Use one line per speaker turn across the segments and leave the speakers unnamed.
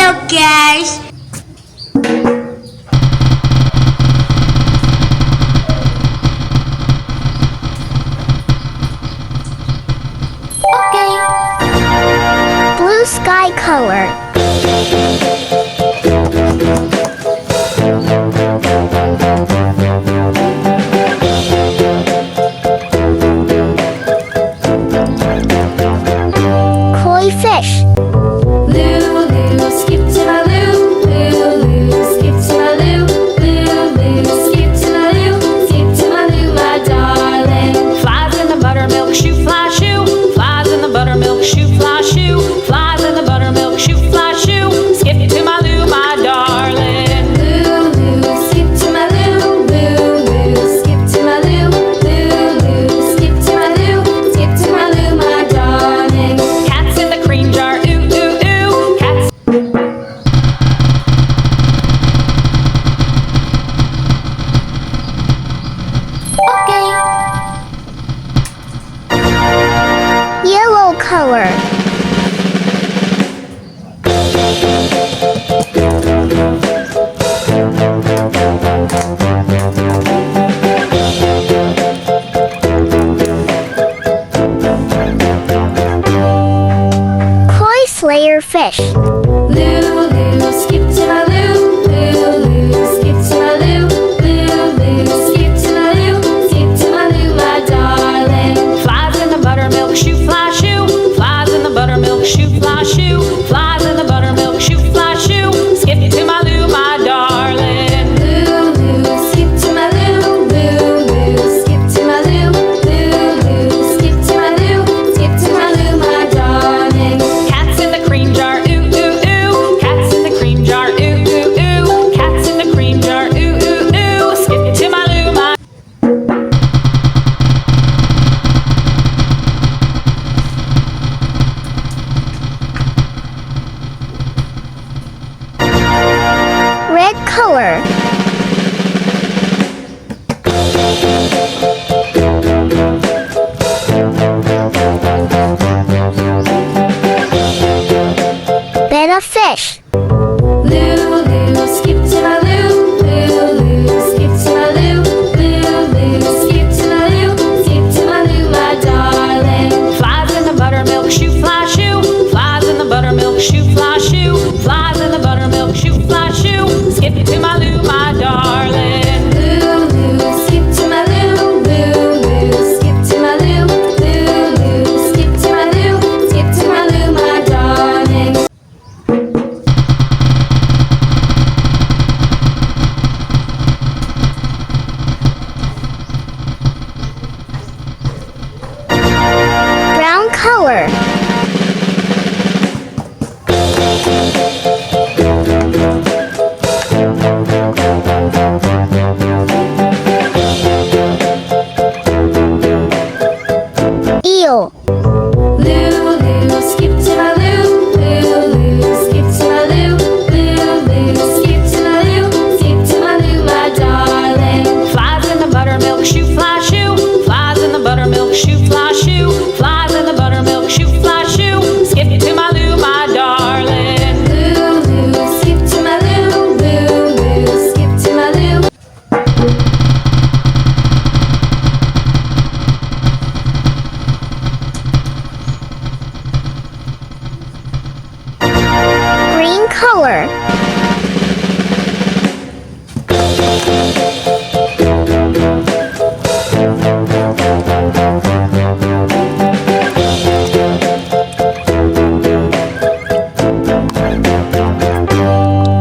Hello guys!
Okay. Blue sky color. Koi fish.
Lulu, skip to my loo. Lulu, skip to my loo. Lulu, skip to my loo. Skip to my loo, my darling. Flies in the buttermilk shoe, fly shoe. Flies in the buttermilk shoe, fly shoe. Flies in the buttermilk shoe, fly shoe. Skip to my loo, my darling. Lulu, skip to my loo. Lulu, skip to my loo. Lulu, skip to my loo. Skip to my loo, my darling. Cats in the cream jar, ooh ooh ooh. Cats.
Okay. Yellow color. Koi slayer fish.
Lulu, skip to my loo. Lulu, skip to my loo. Lulu, skip to my loo. Skip to my loo, my darling. Flies in the buttermilk shoe, fly shoe. Flies in the buttermilk shoe, fly shoe. Flies in the buttermilk shoe, fly shoe. Skip to my loo, my darling. Lulu, skip to my loo. Lulu, skip to my loo. Lulu, skip to my loo. Skip to my loo, my darling. Cats in the cream jar, ooh ooh ooh. Cats in the cream jar, ooh ooh ooh. Cats in the cream jar, ooh ooh ooh. Skip to my loo, my.
Red color. Betta fish.
Lulu, skip to my loo. Lulu, skip to my loo. Lulu, skip to my loo. Skip to my loo, my darling. Flies in the buttermilk shoe, fly shoe. Flies in the buttermilk shoe, fly shoe. Flies in the buttermilk shoe, fly shoe. Skip to my loo, my darling. Lulu, skip to my loo. Lulu, skip to my loo. Lulu, skip to my loo. Skip to my loo, my darling.
Brown color. Eel.
Lulu, skip to my loo. Lulu, skip to my loo. Lulu, skip to my loo. Skip to my loo, my darling. Flies in the buttermilk shoe, fly shoe. Flies in the buttermilk shoe, fly shoe. Flies in the buttermilk shoe, fly shoe. Skip to my loo, my darling. Lulu, skip to my loo. Lulu, skip to my loo.
Green color.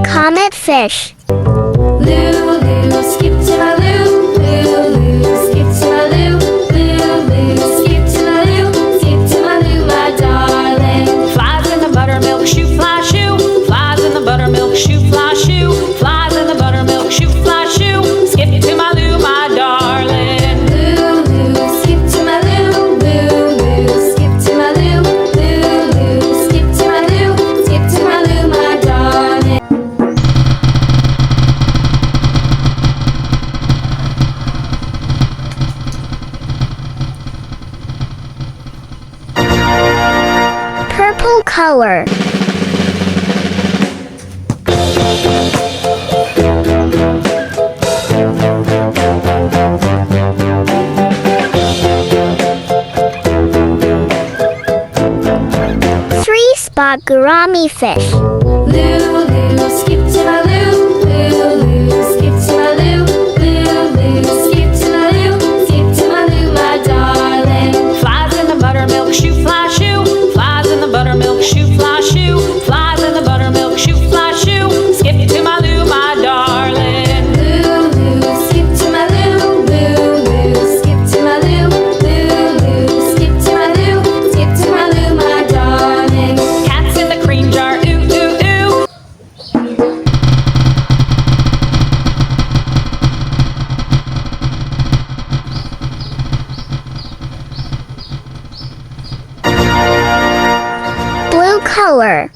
Comet fish.
Lulu, skip to my loo. Lulu, skip to my loo. Lulu, skip to my loo. Skip to my loo, my darling. Flies in the buttermilk shoe, fly shoe. Flies in the buttermilk shoe, fly shoe. Flies in the buttermilk shoe, fly shoe. Skip to my loo, my darling. Lulu, skip to my loo. Lulu, skip to my loo. Lulu, skip to my loo. Skip to my loo, my darling.
Purple color. Three-spot gourami fish.
Lulu, skip to my loo. Lulu, skip to my loo. Lulu, skip to my loo. Skip to my loo, my darling. Flies in the buttermilk shoe, fly shoe. Flies in the buttermilk shoe, fly shoe. Flies in the buttermilk shoe, fly shoe. Skip to my loo, my darling. Lulu, skip to my loo. Lulu, skip to my loo. Lulu, skip to my loo. Skip to my loo, my darling. Cats in the cream jar, ooh, ooh, ooh.
Blue color.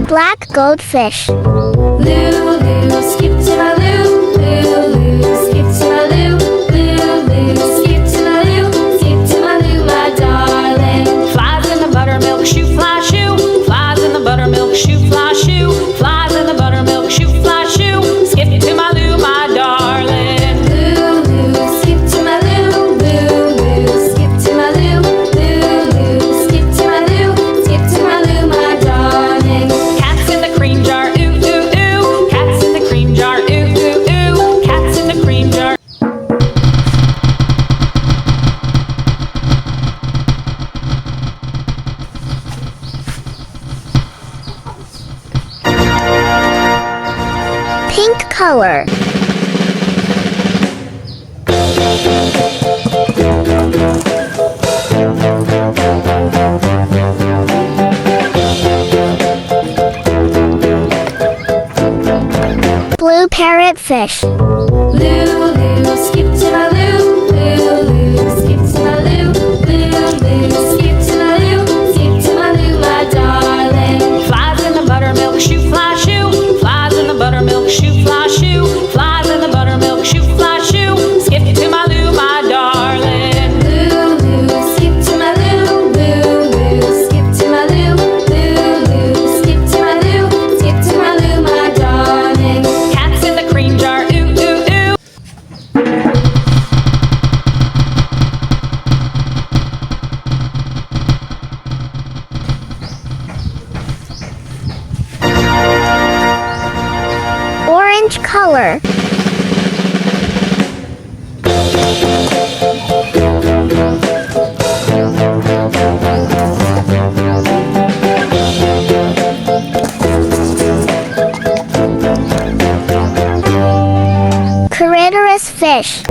Black goldfish.
Lulu, skip to my loo. Lulu, skip to my loo. Lulu, skip to my loo. Skip to my loo, my darling. Flies in the buttermilk shoe, fly shoe. Flies in the buttermilk shoe, fly shoe. Flies in the buttermilk shoe, fly shoe. Skip to my loo, my darling. Lulu, skip to my loo. Lulu, skip to my loo. Lulu, skip to my loo. Skip to my loo, my darling. Cats in the cream jar, ooh, ooh, ooh. Cats in the cream jar, ooh, ooh, ooh. Cats in the cream jar.
Pink color. Blue parrot fish.
Lulu, skip to my loo. Lulu, skip to my loo. Lulu, skip to my loo. Skip to my loo, my darling. Flies in the buttermilk shoe, fly shoe. Flies in the buttermilk shoe, fly shoe. Flies in the buttermilk shoe, fly shoe. Skip to my loo, my darling. Lulu, skip to my loo. Lulu, skip to my loo. Lulu, skip to my loo. Skip to my loo, my darling. Cats in the cream jar, ooh, ooh, ooh.
Orange color. Corydoras fish.